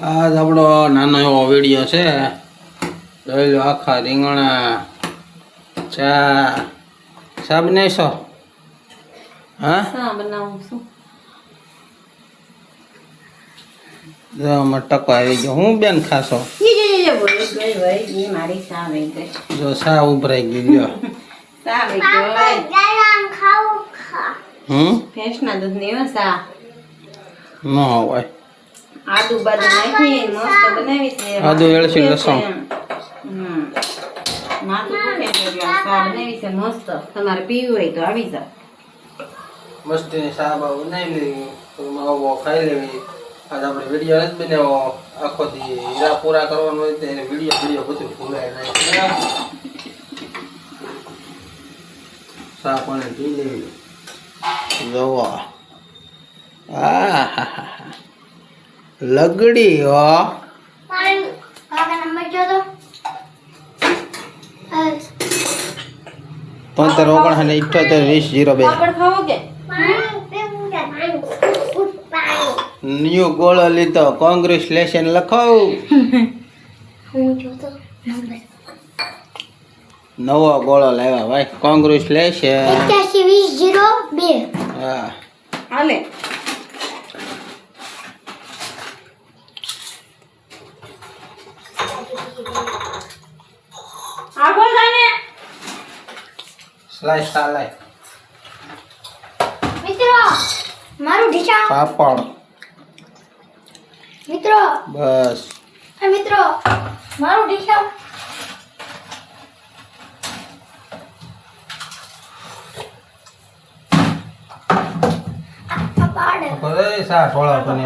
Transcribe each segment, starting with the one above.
આજ આપણો નાનો એવો વિડીયો છે. જોઈ લો, આખા રીંગણા ચા બનાવીશો? હા, બનાવું છું. જો ટકો આવી ગયો. હું બેન ખાશો? મારી સા વહી ગઈ. જો સા ઉભરાઈ ગઈ લ્યો. સા વહી ગઈ. ભેંસના દૂધની સા ન હોય. આદુ બાદુ નાખી મસ્ત બનાવી છે. આદુ એળસી લસણ માથું દુખે છે એટલે સા બનાવી છે મસ્ત. તમારે પીવું હોય તો આવી જાવ. મસ્તીની સા બનાવી લેવી, આવો ખાઈ લેવી. આજ આપણે વિડીયો નથી બનાવ્યો, આખો દી હીરા પૂરા કરવાનો હોય તો એને વિડીયો બધું ભૂલાય નહીં. સા પાણી પી લેવી. જોવો, લગડી હો. તોતેર 49 78 20 02 ન્યુ ગોળો લીધો. કોંગ્રેચ્યુલેશન લખો. નવો ગોળો લાવ્યા ભાઈ. કોંગ્રેચ્યુલેશન. 81 20 02. હા, હાલે. આગળ જાને સ્લાઈસ ચાલે. મિત્રો મારું ઢીચા પાપડ મિત્રો બસ. મિત્રો મારું ઢીચા કરે સા થોડા બને.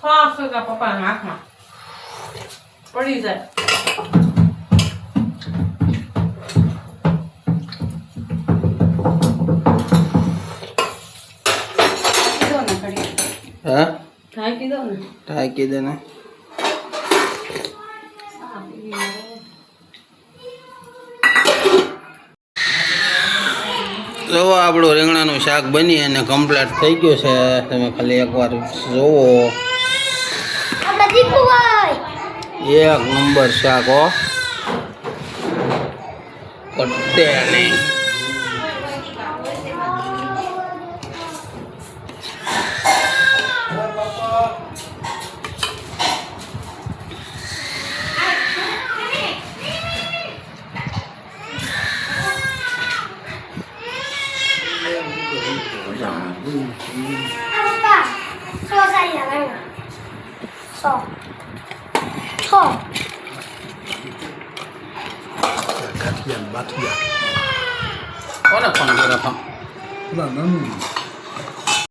પપ્પા હાથમાં પડી જાય. હા, ઢાંકી દો ને. ઢાંકી દે ને. જો આપણું રીંગણાનું શાક બની અને કમ્પ્લીટ થઈ ગયું છે. તમે ખાલી એકવાર જોવો. આપણા દીકુભાઈ એક નંબર શાક હો, કટે નહીં. પપ્પા 100 સારી લાગે 100 કોને ફોન કર્યો હતો?